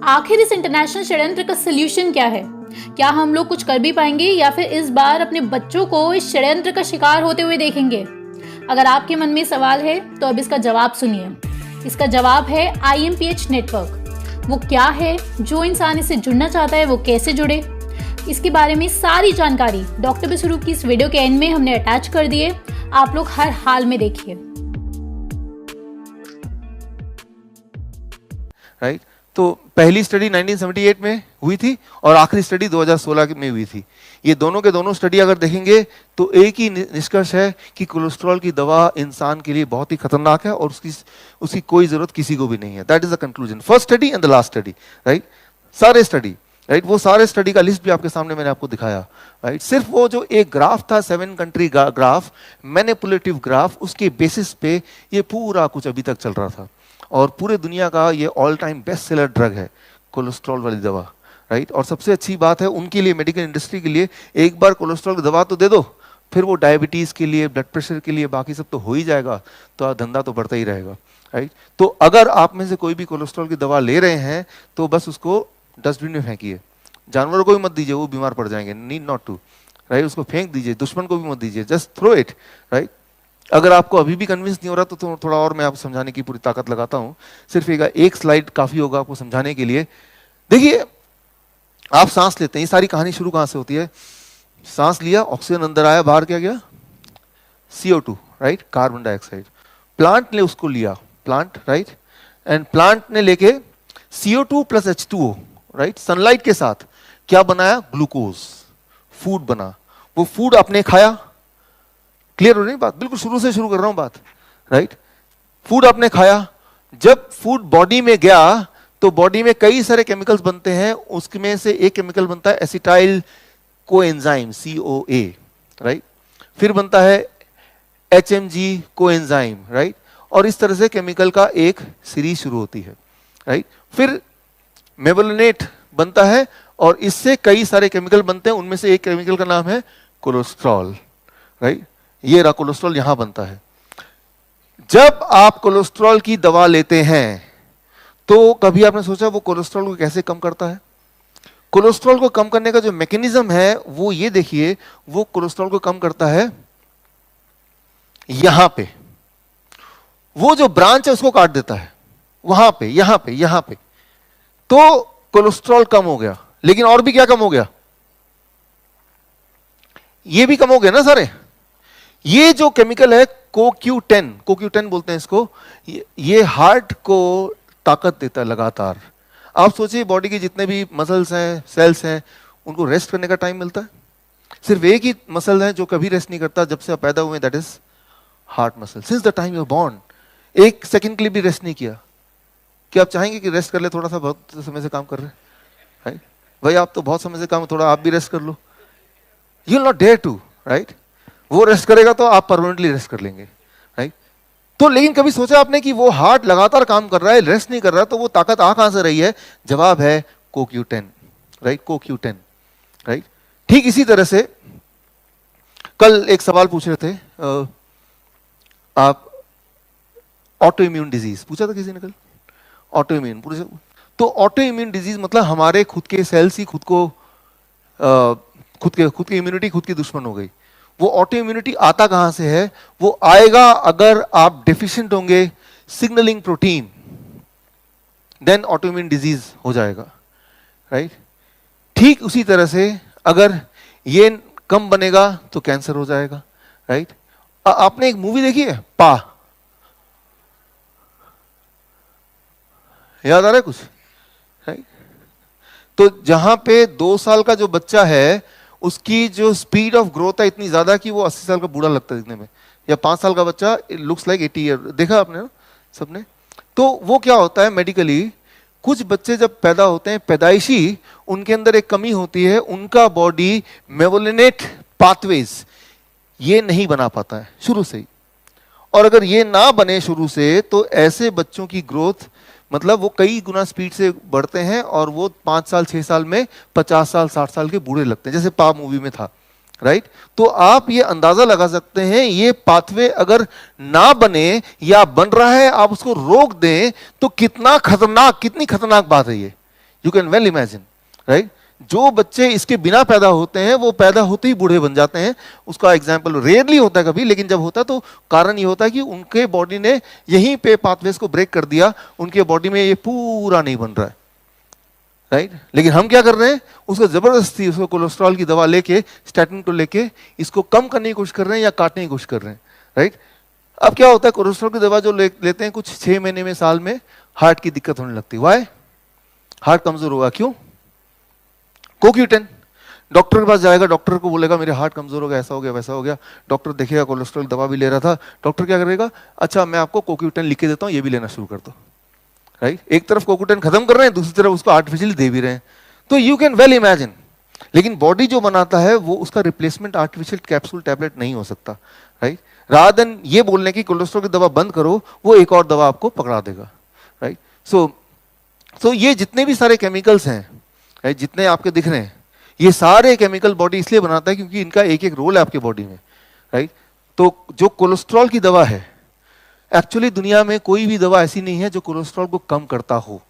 आखिर इस इंटरनेशनल षड्यंत्र का सलूशन क्या है? क्या हम लोग कुछ कर भी पाएंगे या फिर इस बार अपने बच्चों को इस षड्यंत्र का शिकार होते हुए देखेंगे? अगर आपके मन में सवाल है तो अब इसका जवाब सुनिए। इसका जवाब है IMPH नेटवर्क। वो क्या है? जो इंसान इससे जुड़ना चाहता है वो कैसे जुड़े? इसके बारे में सारी जानकारी डॉक्टर बिस्वरूप की इस वीडियो के एंड में हमने अटैच कर दी है। आप लोग हर हाल में देखिए। राइट तो पहली स्टडी 1978 में हुई थी और आखिरी स्टडी 2016 में हुई थी। ये दोनों के दोनों स्टडी अगर देखेंगे तो एक ही निष्कर्ष है कि कोलेस्ट्रॉल की दवा इंसान के लिए बहुत ही खतरनाक है और उसकी कोई जरूरत किसी को भी नहीं है। That is the conclusion, first study and the last study. Right सारे स्टडी, राइट वो सारे स्टडी का लिस्ट भी आपके सामने मैंने आपको दिखाया। राइट सिर्फ वो जो एक ग्राफ था 7 कंट्री ग्राफ, मैनिपुलेटिव ग्राफ, उसके बेसिस पे ये पूरा कुछ अभी तक चल रहा था और पूरे दुनिया का ये all time best seller drug है कोलेस्ट्रॉल वाली दवा। राइट और सबसे अच्छी बात है उनके लिए, मेडिकल इंडस्ट्री के लिए, एक बार कोलेस्ट्रॉल की दवा तो दे दो, फिर वो डायबिटीज के लिए, ब्लड प्रेशर के लिए, बाकी सब तो हो ही जाएगा, तो धंधा तो बढ़ता ही रहेगा। राइट तो अगर आप में से कोई भी कोलेस्ट्रॉल की दवा ले रहे हैं तो बस उसको डस्टबिन में फेंकिए। जानवरों को भी मत दीजिए, वो बीमार पड़ जाएंगे, नीड नॉट टू। राइट उसको फेंक दीजिए, दुश्मन को भी मत दीजिए, जस्ट थ्रो इट। राइट अगर आपको अभी भी कन्विंस नहीं हो रहा तो थोड़ा और मैं आपको समझाने की पूरी ताकत लगाता हूं। सिर्फ एक स्लाइड काफी होगा आपको समझाने के लिए। देखिए आप सांस लेते हैं, ये सारी कहानी शुरू कहां से होती है? सांस लिया, ऑक्सीजन अंदर आया, बाहर क्या गया? CO2, right carbon dioxide. Plant ने उसको लिया, प्लांट, राइट, एंड प्लांट ने लेके CO2 plus H2O, right, sunlight के साथ क्या बनाया? ग्लूकोज, फूड बना। वो फूड आपने खाया। क्लियर हो रही बात? बिल्कुल शुरू से शुरू कर रहा हूं बात। राइट फूड आपने खाया, जब फूड बॉडी में गया तो बॉडी में कई सारे केमिकल्स बनते हैं, उसमें से एक केमिकल बनता है एसिटाइल कोएंजाइम, CoA, राइट, फिर बनता है HMG कोएंजाइम, राइट, और इस तरह से केमिकल का एक सीरीज शुरू होती है। राइट फिर मेवलिनेट बनता है और इससे कई सारे केमिकल बनते हैं, उनमें से एक केमिकल का नाम है कोलेस्ट्रॉल। राइट ये रहा कोलेस्ट्रॉल, यहां बनता है। जब आप कोलेस्ट्रॉल की दवा लेते हैं तो कभी आपने सोचा वो कोलेस्ट्रॉल को कैसे कम करता है? कोलेस्ट्रॉल को कम करने का जो मैकेनिज्म है वो ये देखिए, वो कोलेस्ट्रॉल को कम करता है यहां पे, वो जो ब्रांच है उसको काट देता है वहां पे, यहां पे, यहां पे, तो कोलेस्ट्रॉल कम हो गया। लेकिन और भी क्या कम हो गया? ये भी कम हो गया ना सारे। ये जो केमिकल है CoQ10 बोलते हैं इसको, ये हार्ट को ताकत देता है लगातार। आप सोचिए बॉडी के जितने भी मसल्स हैं, सेल्स हैं, उनको रेस्ट करने का टाइम मिलता है? सिर्फ एक ही मसल है जो कभी रेस्ट नहीं करता जब से आप पैदा हुए, that is heart muscle. Since the time you are born, एक सेकंड के लिए भी रेस्ट नहीं किया। क्या आप चाहेंगे कि रेस्ट कर ले? थोड़ा सा बहुत समय से काम कर रहे हैं भाई, आप तो बहुत समय से काम, थोड़ा आप भी रेस्ट कर लो। You will not dare to, right. वो रेस्ट करेगा तो आप परमानेंटली रेस्ट कर लेंगे, राइट। तो लेकिन कभी सोचा आपने कि वो हार्ट लगातार काम कर रहा है, रेस्ट नहीं कर रहा, तो वो ताकत आ कहां से रही है? जवाब है CoQ10, राइट, CoQ10, राइट। ठीक इसी तरह से कल एक सवाल पूछ रहे थे आप, ऑटो इम्यून डिजीज पूछा था किसी ने कल, ऑटो इम्यून पूछा। तो ऑटो इम्यून डिजीज मतलब हमारे खुद के सेल्स ही खुद की इम्यूनिटी खुद की दुश्मन हो गई। वो ऑटो इम्यूनिटी आता कहां से है? वो आएगा अगर आप डेफिशिएंट होंगे signalling protein, then autoimmune disease हो जाएगा, राइट। ठीक उसी तरह से अगर ये कम बनेगा तो कैंसर हो जाएगा, राइट। आपने एक मूवी देखी है पा, याद आ रहा है कुछ, राइट। तो जहां पे 2 साल का जो बच्चा है उसकी जो स्पीड ऑफ ग्रोथ है इतनी ज्यादा कि वो 80 साल का बूढ़ा लगता है दिखने में, या 5 साल का बच्चा लुक्स लाइक 80 ईयर। देखा आपने ना सबने? तो वो क्या होता है मेडिकली, कुछ बच्चे जब पैदा होते हैं पैदाइशी, उनके अंदर एक कमी होती है, उनका बॉडी मेवोलिनेट पाथवेज ये नहीं बना पाता है शुरू से ही, और अगर ये ना बने शुरू से तो ऐसे बच्चों की ग्रोथ मतलब वो कई गुना स्पीड से बढ़ते हैं और वो 5 साल 6 साल में 50 साल 60 साल के बूढ़े लगते हैं, जैसे पा मूवी में था, राइट। तो आप ये अंदाजा लगा सकते हैं ये पाथवे अगर ना बने या बन रहा है, आप उसको रोक दें तो कितनी खतरनाक बात है ये। You can well imagine, right. जो बच्चे इसके बिना पैदा होते हैं वो पैदा होते ही बूढ़े बन जाते हैं। उसका एग्जाम्पल रेयरली होता है कभी, लेकिन जब होता है तो कारण ये होता है कि उनके बॉडी ने यहीं पे पाथवेज को ब्रेक कर दिया, उनके बॉडी में ये पूरा नहीं बन रहा है, राइट। लेकिन हम क्या कर रहे हैं, उसको जबरदस्ती उसको कोलेस्ट्रॉल की दवा लेके, स्टैटिन को लेके इसको कम करने की कोशिश कर रहे हैं या काटने की कोशिश कर रहे हैं, राइट। अब क्या होता है, कोलेस्ट्रॉल की दवा जो लेते हैं कुछ 6 महीने में, साल में हार्ट की दिक्कत होने लगती है। वाई? हार्ट कमजोर होगा। क्यों? CoQ10। डॉक्टर के पास जाएगा, डॉक्टर को बोलेगा मेरे हार्ट कमजोर हो गया, ऐसा हो गया, वैसा हो गया। डॉक्टर देखेगा कोलेस्ट्रॉल दवा भी ले रहा था, डॉक्टर क्या करेगा, अच्छा मैं आपको CoQ10 लिख के देता हूं, ये भी लेना शुरू कर दो, राइट। एक तरफ CoQ10 खत्म कर रहे हैं, दूसरी तरफ उसको आर्टिफिशियली दे भी रहे हैं। तो यू कैन वेल इमेजिन, लेकिन बॉडी जो बनाता है वो उसका रिप्लेसमेंट आर्टिफिशियल कैप्सूल टैबलेट नहीं हो सकता, राइट। रादर देन ये बोलने की कोलेस्ट्रॉल की दवा बंद करो, वो एक और दवा आपको पकड़ा देगा, राइट। सो ये जितने भी सारे केमिकल्स हैं, जितने आपके दिख रहे हैं, ये सारे केमिकल बॉडी इसलिए बनाता है क्योंकि इनका एक एक रोल है आपके बॉडी में, राइट। तो जो कोलेस्ट्रॉल की दवा है, एक्चुअली दुनिया में कोई भी दवा ऐसी नहीं है जो कोलेस्ट्रॉल को कम करता हो।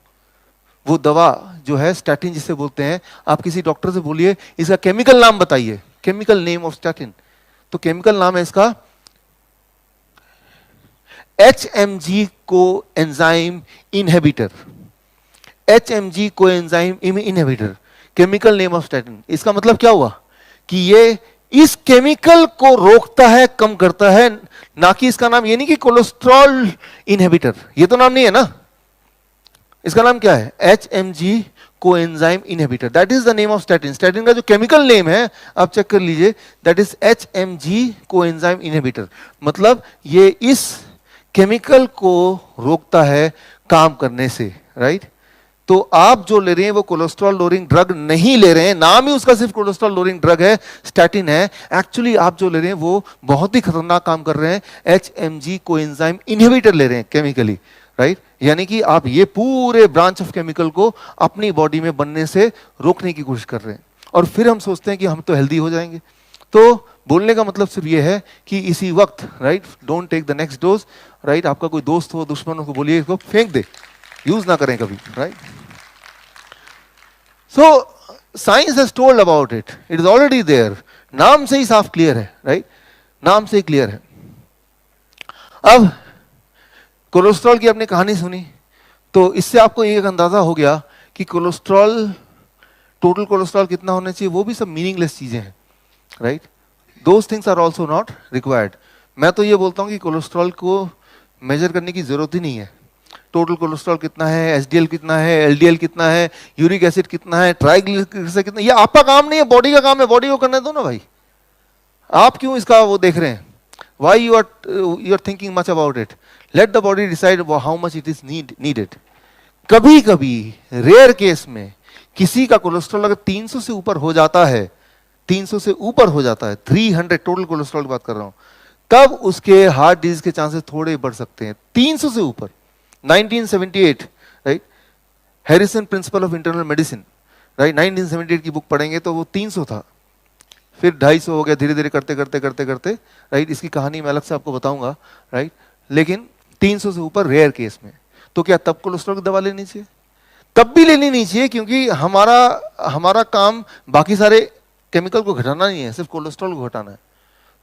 वो दवा जो है स्टैटिन जिसे बोलते हैं, आप किसी डॉक्टर से बोलिए इसका केमिकल नाम बताइए, केमिकल नेम ऑफ स्टैटिन, तो केमिकल नाम है इसका HMG coenzyme inhibitor. HMG coenzyme inhibitor, chemical name of statin. इसका मतलब क्या हुआ कि ये इस केमिकल को रोकता है, कम करता है, ना कि इसका नाम ये नहीं कि कोलेस्ट्रॉल इनहिबिटर, ये तो नाम नहीं है ना। इसका नाम क्या है? HMG coenzyme inhibitor, that is the name of statin. Statin का जो केमिकल नेम है आप चेक कर लीजिए, that is HMG coenzyme inhibitor. मतलब ये इस केमिकल को रोकता है काम करने से, राइट। तो आप जो ले रहे हैं वो कोलेस्ट्रॉल लोअरिंग ड्रग नहीं ले रहे हैं, नाम ही उसका सिर्फ कोलेस्ट्रॉल लोअरिंग ड्रग है, स्टैटिन है। एक्चुअली आप जो ले रहे हैं वो बहुत ही खतरनाक काम कर रहे हैं, HMG कोएंजाइम इनहिबिटर ले रहे हैं केमिकली, राइट। यानी कि आप ये पूरे ब्रांच ऑफ केमिकल को अपनी बॉडी में बनने से रोकने की कोशिश कर रहे हैं, और फिर हम सोचते हैं कि हम तो हेल्दी हो जाएंगे। तो बोलने का मतलब सिर्फ ये है कि इसी वक्त, right, don't take the next dose, right. आपका कोई दोस्त हो, दुश्मन हो, बोलिए इसको फेंक दे, यूज ना करें कभी, right. So science has told about it, it is already there, नाम से ही साफ क्लियर है, राइट, नाम से ही क्लियर है। अब कोलेस्ट्रॉल की आपने कहानी सुनी, तो इससे आपको एक अंदाजा हो गया कि कोलेस्ट्रॉल, टोटल कोलेस्ट्रॉल कितना होना चाहिए, वो भी सब मीनिंगलेस चीजें हैं, right. Those things are also not required. मैं तो ये बोलता हूँ कि कोलेस्ट्रॉल को मेजर करने की जरूरत ही नहीं है। टोटल कोलेस्ट्रॉल कितना है, HDL कितना है, LDL कितना है, यूरिक एसिड कितना है, ट्राइग्लिसराइड कितना, ये आपका काम नहीं है, बॉडी का काम है, बॉडी को करने दो ना भाई। आप क्यों इसका वो देख रहे हैं? Why you are thinking much about it? Let the body decide how much it is needed. कभी कभी रेयर केस में किसी का कोलेस्ट्रॉल अगर 300 से ऊपर हो जाता है, 300 से ऊपर हो जाता है, 300 टोटल कोलेस्ट्रॉल की बात कर रहा हूं, तब उसके हार्ट डिजीज के चांसेस थोड़े बढ़ सकते हैं। 300 से ऊपर। 1978, right, Harrison principle of internal medicine, right, 1978 की बुक पढ़ेंगे तो वो 300 था, फिर 250 हो गया, धीरे धीरे करते करते करते करते, राइट। इसकी कहानी मैं अलग से आपको बताऊंगा, राइट। लेकिन 300 से ऊपर रेयर केस में, तो क्या तब कोलेस्ट्रॉल की दवा लेनी चाहिए? तब भी लेनी नहीं चाहिए, क्योंकि हमारा काम बाकी सारे केमिकल को घटाना नहीं है, सिर्फ कोलेस्ट्रॉल को घटाना है।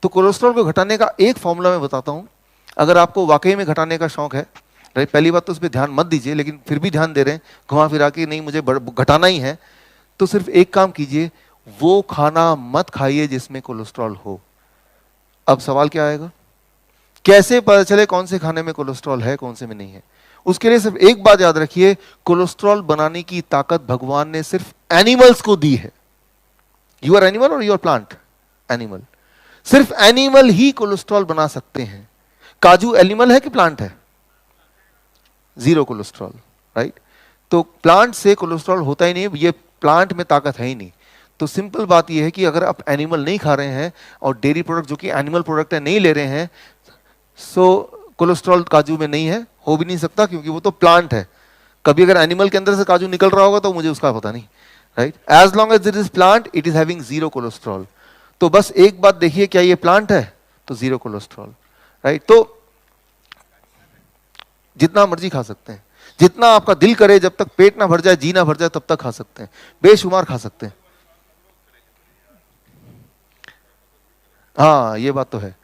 तो कोलेस्ट्रॉल को घटाने का एक फॉर्मूला मैं बताता हूं, अगर आपको वाकई में घटाने का शौक है, राइट। पहली बात तो उस पर ध्यान मत दीजिए, लेकिन फिर भी ध्यान दे रहे हैं घुमा फिरा के, नहीं मुझे घटाना ही है, तो सिर्फ एक काम कीजिए, वो खाना मत खाइए जिसमें कोलेस्ट्रॉल हो। अब सवाल क्या आएगा, कैसे पता चले कौन से खाने में कोलेस्ट्रॉल है, कौन से में नहीं है? उसके लिए सिर्फ एक बात याद रखिए, कोलेस्ट्रॉल बनाने की ताकत भगवान ने सिर्फ एनिमल्स को दी है। यू आर एनिमल और यू आर प्लांट? एनिमल। सिर्फ एनिमल ही कोलेस्ट्रॉल बना सकते हैं। काजू एनिमल है कि प्लांट है? Zero cholesterol, right. तो प्लांट से कोलेस्ट्रॉल होता ही नहीं, ये प्लांट में ताकत है ही नहीं। तो सिंपल बात यह है कि अगर आप एनिमल नहीं खा रहे हैं और डेयरी प्रोडक्ट जो कि एनिमल प्रोडक्ट है नहीं ले रहे हैं, सो कोलेस्ट्रॉल काजू में नहीं है, हो भी नहीं सकता, क्योंकि वो तो प्लांट है। कभी अगर एनिमल के अंदर से काजू निकल रहा होगा तो मुझे उसका पता नहीं, right. As long as it is plant, it is having zero cholesterol. तो बस एक बात देखिए, क्या ये प्लांट है? तो जीरो कोलेस्ट्रॉल, राइट। तो जितना मर्जी खा सकते हैं, जितना आपका दिल करे, जब तक पेट ना भर जाए, जी ना भर जाए, तब तक खा सकते हैं, बेशुमार खा सकते हैं। हाँ, ये बात तो है।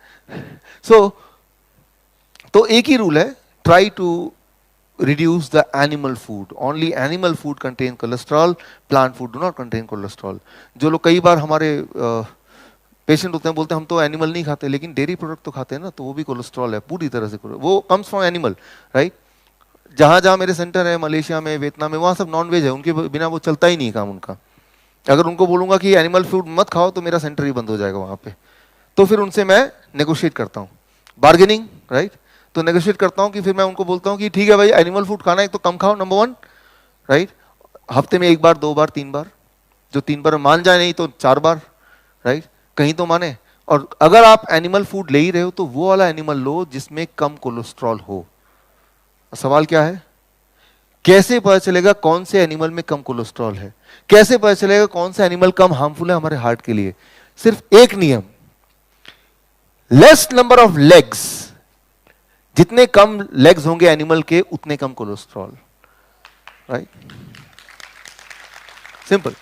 तो एक ही रूल है, try to reduce the animal food. Only animal food contain cholesterol, plant food do not contain cholesterol. जो लोग कई बार हमारे पेशेंट होते हैं, बोलते हैं हम तो एनिमल नहीं खाते, लेकिन डेयरी प्रोडक्ट तो खाते हैं ना, तो वो भी कोलेस्ट्रॉल है पूरी तरह से, वो कम्स फ्रॉम एनिमल, राइट। जहाँ जहाँ मेरे सेंटर है, मलेशिया में, वियतनाम में, वहाँ सब नॉन वेज है, उनके बिना वो चलता ही नहीं काम उनका। अगर उनको बोलूंगा कि एनिमल फूड मत खाओ, तो मेरा सेंटर ही बंद हो जाएगा वहाँ पे। तो फिर उनसे मैं नेगोशिएट करता हूँ, बार्गेनिंग, राइट। तो नेगोशिएट करता हूँ कि फिर मैं उनको बोलता हूँ कि ठीक है भाई, एनिमल फूड खाना है तो कम खाओ, नंबर 1, राइट। हफ्ते में 1 बार, 2 बार, 3 बार, जो 3 बार मान जाए, नहीं तो 4 बार, राइट, कहीं तो माने। और अगर आप एनिमल फूड ले ही रहे हो, तो वो वाला एनिमल लो जिसमें कम कोलेस्ट्रॉल हो। सवाल क्या है, कैसे पता चलेगा कौन से एनिमल में कम कोलेस्ट्रॉल है? कैसे पता चलेगा कौन सा एनिमल कम हार्मफुल है हमारे हार्ट के लिए? सिर्फ एक नियम, लेस नंबर ऑफ लेग्स, जितने कम लेग्स होंगे एनिमल के, उतने कम कोलेस्ट्रॉल, राइट, सिंपल।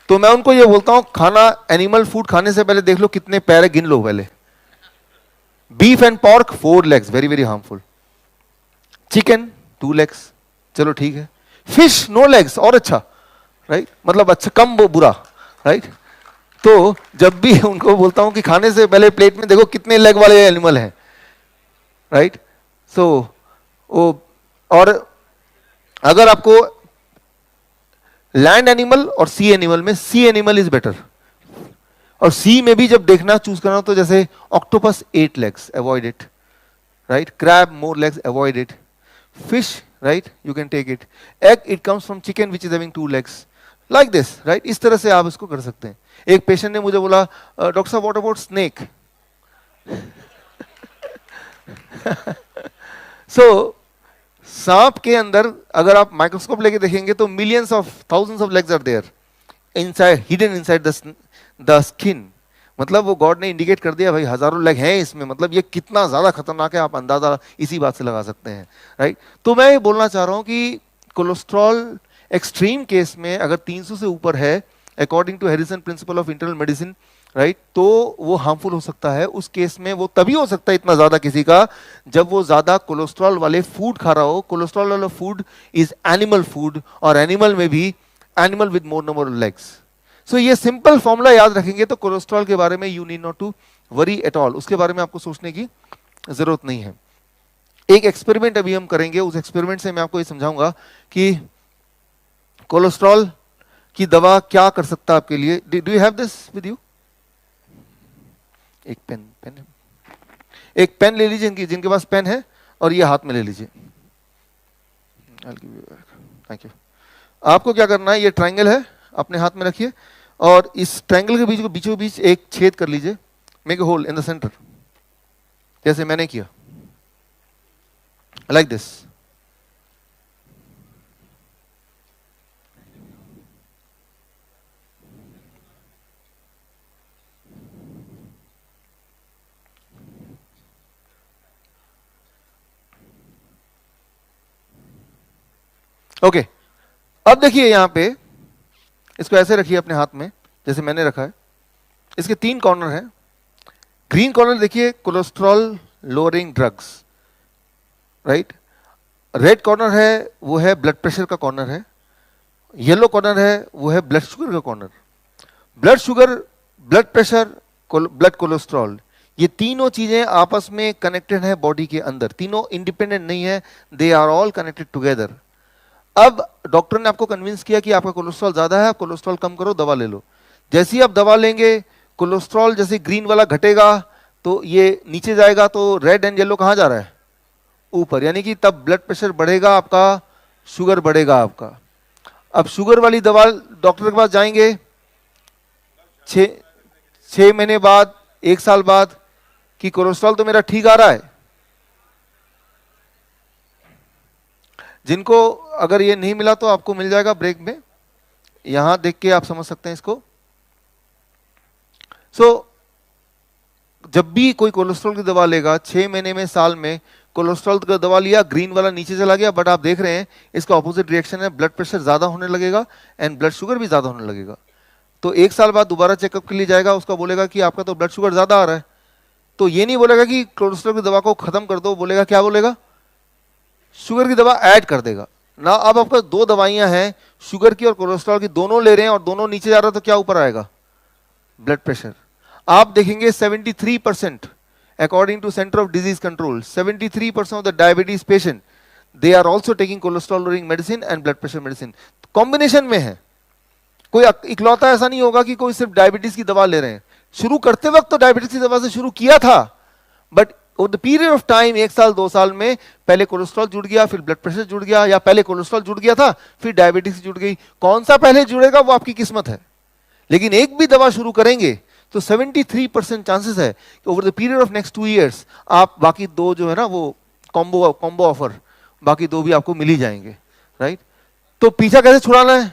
तो मैं उनको ये बोलता हूं, खाना, एनिमल फूड खाने से पहले देख लो कितने पैर है, गिन लो पहले। Beef and pork 4 legs, very very harmful. Chicken 2 legs, चलो ठीक है। फिश नो लेग्स, और अच्छा, राइट, मतलब अच्छा, कम बुरा, राइट। तो जब भी उनको बोलता हूं कि खाने से पहले प्लेट में देखो कितने लेग वाले एनिमल हैं, राइट। सो और अगर आपको लैंड एनिमल और सी एनिमल में, सी एनिमल इज बेटर। और सी में भी जब देखना, चूज करना, तो जैसे octopus 8 legs, avoid it, right. Crab more legs, avoid it. Fish, right, you can take it. Egg, it comes from chicken which is having 2 legs, like this, right. इस तरह से आप इसको कर सकते हैं। एक पेशेंट ने मुझे बोला, डॉक्टर साहब व्हाट अबाउट स्नेक? सो सांप के अंदर अगर आप माइक्रोस्कोप लेके देखेंगे, तो millions of, thousands of legs are there inside, hidden inside the skin. मतलब वो गॉड ने इंडिकेट कर दिया, भाई हजारों लेग हैं इसमें, मतलब ये कितना ज्यादा खतरनाक है, आप अंदाजा इसी बात से लगा सकते हैं, राइट। तो मैं ये बोलना चाह रहा हूं कि कोलेस्ट्रॉल एक्सट्रीम केस में अगर 300 से ऊपर है, according to Harrison principle of internal medicine, right, तो वो हार्मफुल हो सकता है। उस केस में वो तभी हो सकता है इतना ज्यादा किसी का, जब वो ज्यादा कोलेस्ट्रॉल वाले फूड खा रहा हो। कोलेस्ट्रॉल वाला फूड इज एनिमल फूड, और एनिमल में भी animal with more number of legs. So ये सिंपल फॉर्मूला याद रखेंगे तो कोलेस्ट्रॉल के बारे में you need not to worry at all, उसके बारे में आपको सोचने की जरूरत नहीं है। एक एक्सपेरिमेंट अभी हम करेंगे, उस एक्सपेरिमेंट से मैं आपको ये समझाऊंगा कि कोलेस्ट्रॉल की दवा क्या कर सकता है आपके लिए। Do you have this with you? एक पेन एक पेन ले लीजिए, जिनके पास पेन है, और ये हाथ में ले लीजिए। Thank you. आपको क्या करना है, ये ट्रायंगल है, अपने हाथ में रखिए, और इस ट्रायंगल के बीचों बीच एक छेद कर लीजिए, make a hole in the centre, जैसे मैंने किया, लाइक दिस। ओके, अब देखिए यहां पे, इसको ऐसे रखिए अपने हाथ में जैसे मैंने रखा है। इसके 3 कॉर्नर हैं। ग्रीन कॉर्नर देखिए cholesterol lowering drugs, right. Red corner है, वो है ब्लड प्रेशर का कॉर्नर है। येलो कॉर्नर है, वो है ब्लड शुगर का corner. Blood sugar, blood pressure, blood cholesterol, ये तीनों चीजें आपस में कनेक्टेड है बॉडी के अंदर, तीनों इंडिपेंडेंट नहीं है, they are all connected together. अब डॉक्टर ने आपको कन्विंस किया कि आपका कोलेस्ट्रॉल ज्यादा है, आप कोलेस्ट्रॉल कम करो, दवा ले लो। जैसे ही आप दवा लेंगे, कोलेस्ट्रॉल जैसे ग्रीन वाला घटेगा तो ये नीचे जाएगा, तो रेड एंड येलो कहां जा रहा है? ऊपर, यानी कि तब ब्लड प्रेशर बढ़ेगा आपका, शुगर बढ़ेगा आपका। अब शुगर वाली दवा डॉक्टर के पास जाएंगे 6 महीने बाद, 1 साल बाद, कि कोलेस्ट्रॉल तो मेरा ठीक आ रहा है। जिनको अगर ये नहीं मिला तो आपको मिल जाएगा ब्रेक में, यहां देख के आप समझ सकते हैं इसको। जब भी कोई कोलेस्ट्रॉल की दवा लेगा 6 महीने में, साल में, कोलेस्ट्रॉल का दवा लिया, ग्रीन वाला नीचे चला गया, बट आप देख रहे हैं इसका ऑपोजिट रिएक्शन है, ब्लड प्रेशर ज्यादा होने लगेगा एंड ब्लड शुगर भी ज्यादा होने लगेगा। तो 1 साल बाद दोबारा चेकअप के लिए जाएगा, उसका बोलेगा कि आपका तो ब्लड शुगर ज्यादा आ रहा है, तो ये नहीं बोलेगा कि कोलेस्ट्रॉल की दवा को खत्म कर दो, बोलेगा क्या बोलेगा, शुगर की दवा ऐड कर देगा ना। अब आपका 2 दवाइयां हैं, शुगर की और कोलेस्ट्रॉल की, दोनों ले रहे हैं और दोनों नीचे जा रहा है, तो क्या ऊपर आएगा, ब्लड प्रेशर। आप देखेंगे 73% according to Center of Disease Control, 73% of the diabetes patient, they are also taking cholesterol lowering medicine and blood pressure medicine. Combination में है, कोई इकलौता ऐसा नहीं होगा कि कोई सिर्फ डायबिटीज की दवा ले रहे हैं। शुरू करते वक्त तो डायबिटीज की दवा से शुरू किया था, but over the period of time 1 साल 2 साल में पहले कोलेस्ट्रॉल जुड़ गया, फिर ब्लड प्रेशर जुड़ गया, या पहले कोलेस्ट्रॉल जुड़ गया था फिर डायबिटीज जुड़ गई। कौन सा पहले जुड़ेगा वो आपकी किस्मत है, लेकिन एक भी दवा शुरू करेंगे तो 73% चांसेस है कि over the period of next 2 years आप बाकी 2 जो है ना वो कॉम्बो ऑफर, बाकी 2 भी आपको मिल ही जाएंगे, राइट। तो पीछा कैसे छुड़ाना है,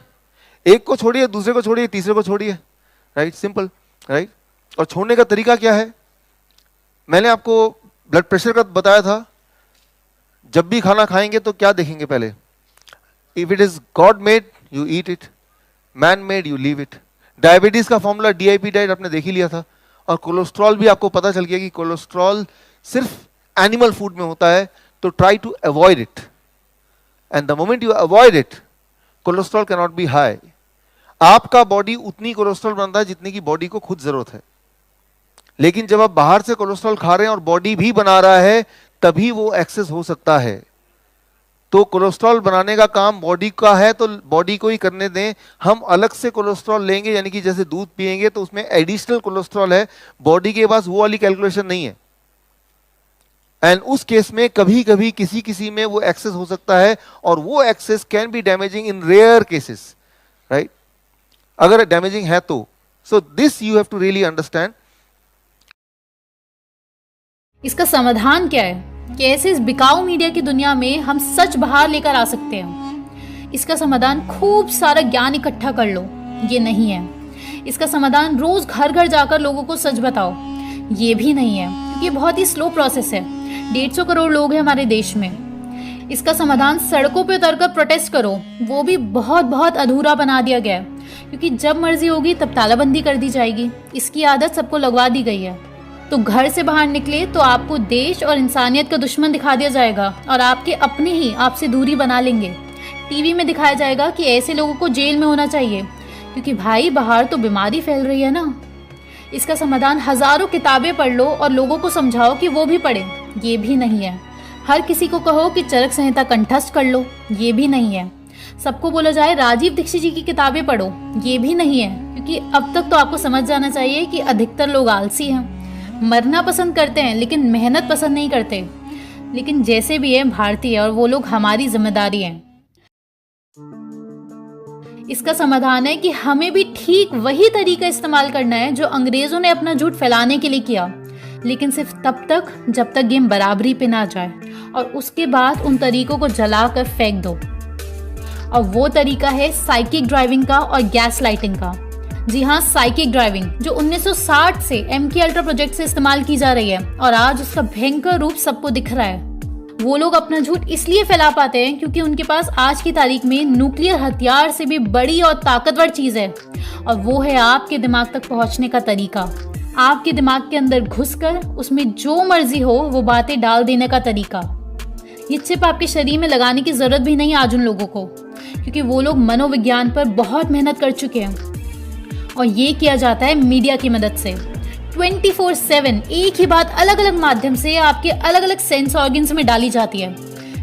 एक को छोड़िए, दूसरे को छोड़िए, तीसरे को छोड़िए, राइट, सिंपल, राइट। और छोड़ने का तरीका क्या है, मैंने आपको ब्लड प्रेशर का बताया था। जब भी खाना खाएंगे तो क्या देखेंगे पहले, if it is God made you eat it, man made you leave it. Diabetes का फॉर्मूला DIP डाइट आपने देख ही लिया था, और कोलेस्ट्रॉल भी आपको पता चल गया कि कोलेस्ट्रॉल सिर्फ एनिमल फूड में होता है, तो try to avoid it, and the moment you avoid it cholesterol can not be high. आपका बॉडी उतनी कोलेस्ट्रॉल बनाता है जितनी की बॉडी को खुद जरूरत है, लेकिन जब आप बाहर से कोलेस्ट्रॉल खा रहे हैं और बॉडी भी बना रहा है तभी वो एक्सेस हो सकता है। तो कोलेस्ट्रॉल बनाने का काम बॉडी का है, तो बॉडी को ही करने दें। हम अलग से कोलेस्ट्रॉल लेंगे, यानी कि जैसे दूध पिएंगे तो उसमें एडिशनल कोलेस्ट्रॉल है, बॉडी के पास वो वाली कैलकुलेशन नहीं है, एंड उस केस में कभी कभी किसी किसी में वो एक्सेस हो सकता है, और वो excess can be damaging in rare cases, right, अगर डैमेजिंग है तो। So this you have to really understand. इसका समाधान क्या है, कैसे इस बिकाऊ मीडिया की दुनिया में हम सच बाहर लेकर आ सकते हैं। इसका समाधान खूब सारा ज्ञान इकट्ठा कर लो, ये नहीं है। इसका समाधान रोज घर घर जाकर लोगों को सच बताओ, ये भी नहीं है, क्योंकि ये बहुत ही स्लो प्रोसेस है। 150 करोड़ लोग हैं हमारे देश में। इसका समाधान सड़कों पे उतरकर प्रोटेस्ट करो, वो भी बहुत बहुत अधूरा बना दिया गया है, क्योंकि जब मर्जी होगी तब तालाबंदी कर दी जाएगी। इसकी आदत सबको लगवा दी गई है। तो घर से बाहर निकले तो आपको देश और इंसानियत का दुश्मन दिखा दिया जाएगा, और आपके अपने ही आपसे दूरी बना लेंगे। टीवी में दिखाया जाएगा कि ऐसे लोगों को जेल में होना चाहिए, क्योंकि भाई बाहर तो बीमारी फैल रही है ना। इसका समाधान हजारों किताबें पढ़ लो और लोगों को समझाओ कि वो भी पढ़ें, ये भी नहीं है। हर किसी को कहो कि चरक संहिता कंठस्थ कर लो, ये भी नहीं है। सबको बोला जाए राजीव दीक्षित जी की किताबें पढ़ो, ये भी नहीं है, क्योंकि अब तक तो आपको समझ जाना चाहिए कि अधिकतर लोग आलसी हैं, मरना पसंद करते हैं लेकिन मेहनत पसंद नहीं करते। लेकिन जैसे भी है भारतीय, और वो लोग हमारी जिम्मेदारी हैं। इसका समाधान है कि हमें भी ठीक वही तरीका इस्तेमाल करना है जो अंग्रेजों ने अपना झूठ फैलाने के लिए किया, लेकिन सिर्फ तब तक जब तक गेम बराबरी पे ना जाए, और उसके बाद उन तरीकों को जलाकर फेंक दो। और वो तरीका है साइकिक ड्राइविंग का और गैस लाइटिंग का। जी हाँ, साइकिक ड्राइविंग, जो 1960 से MK अल्ट्रा प्रोजेक्ट से इस्तेमाल की जा रही है, और आज उसका भयंकर रूप सबको दिख रहा है। वो लोग अपना झूठ इसलिए फैला पाते हैं क्योंकि उनके पास आज की तारीख में न्यूक्लियर हथियार से भी बड़ी और ताकतवर चीज है, और वो है आपके दिमाग तक पहुंचने का तरीका। आपके दिमाग के अंदर घुसकर उसमें जो मर्जी हो वो बातें डाल देने का तरीका। ये चिप आपके शरीर में लगाने की जरूरत भी नहीं आज उन लोगों को, क्योंकि वो लोग मनोविज्ञान पर बहुत मेहनत कर चुके हैं, और ये किया जाता है मीडिया की मदद से। 24/7 एक ही बात अलग अलग माध्यम से आपके अलग अलग सेंस ऑर्गन्स में डाली जाती है,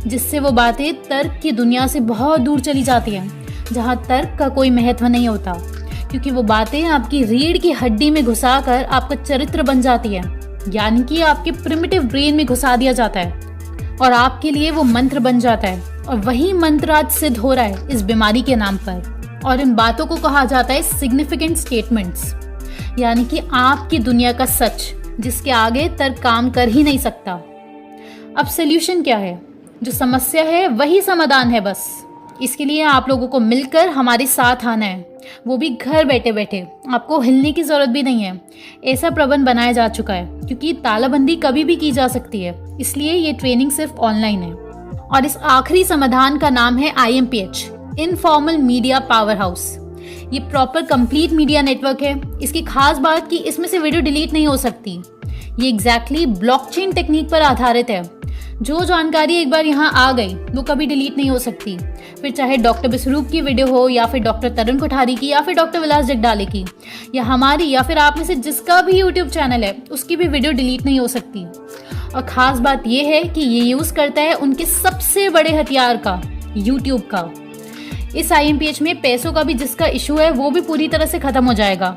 जिससे वो बातें तर्क की दुनिया से बहुत दूर चली जाती हैं, जहाँ तर्क का कोई महत्व नहीं होता, क्योंकि वो बातें आपकी रीढ़ की हड्डी में घुसाकर आपका चरित्र बन जाती है, यानी कि आपके प्रिमिटिव ब्रेन में घुसा दिया जाता है, और आपके लिए वो मंत्र बन जाता है। और वही मंत्र आज सिद्ध हो रहा है इस बीमारी के नाम पर, और इन बातों को कहा जाता है सिग्निफिकेंट स्टेटमेंट्स, यानी कि आपकी दुनिया का सच, जिसके आगे तर्क काम कर ही नहीं सकता। अब सॉल्यूशन क्या है? जो समस्या है वही समाधान है बस। इसके लिए आप लोगों को मिलकर हमारे साथ आना है, वो भी घर बैठे बैठे। आपको हिलने की जरूरत भी नहीं है। ऐसा प्रबंध बनाया जा चुका है, क्योंकि तालाबंदी कभी भी की जा सकती है, इसलिए ये ट्रेनिंग सिर्फ ऑनलाइन है। और इस आखिरी समाधान का नाम है IMPH, informal media power house. ये प्रॉपर कंप्लीट मीडिया नेटवर्क है। इसकी खास बात कि इसमें से वीडियो डिलीट नहीं हो सकती। ये एग्जैक्टली ब्लॉकचेन टेक्निक पर आधारित है। जो जानकारी एक बार यहाँ आ गई वो कभी डिलीट नहीं हो सकती। फिर चाहे डॉक्टर बिस्वरूप की वीडियो हो, या फिर डॉक्टर तरुण कोठारी की, या फिर डॉक्टर विलास जगडाले की, या हमारी, या फिर आप में से जिसका भी यूट्यूब चैनल है उसकी भी वीडियो डिलीट नहीं हो सकती। और ख़ास बात यह है कि ये यूज़ करता है उनके सबसे बड़े हथियार का, यूट्यूब का। इस IMPH में पैसों का भी जिसका इशू है वो भी पूरी तरह से ख़त्म हो जाएगा।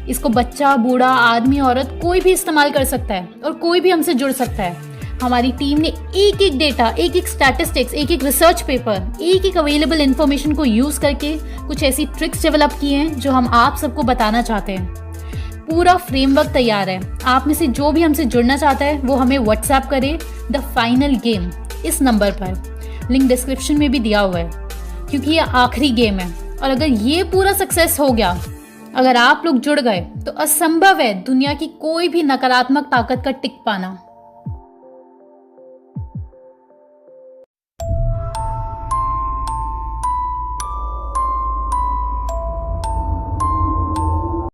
इसको बच्चा, बूढ़ा, आदमी, औरत कोई भी इस्तेमाल कर सकता है और कोई भी हमसे जुड़ सकता है। हमारी टीम ने एक एक डेटा, एक एक स्टैटिस्टिक्स, एक एक रिसर्च पेपर, एक एक अवेलेबल इन्फॉर्मेशन को यूज़ करके कुछ ऐसी ट्रिक्स डेवलप की हैं जो हम आप सबको बताना चाहते हैं। पूरा फ्रेमवर्क तैयार है। आप में से जो भी हमसे जुड़ना चाहता है वो हमें व्हाट्सएप करे द फाइनल गेम इस नंबर पर। लिंक डिस्क्रिप्शन में भी दिया हुआ है, क्योंकि ये आखिरी गेम है। और अगर ये पूरा सक्सेस हो गया, अगर आप लोग जुड़ गए, तो असंभव है दुनिया की कोई भी नकारात्मक ताकत का टिक पाना।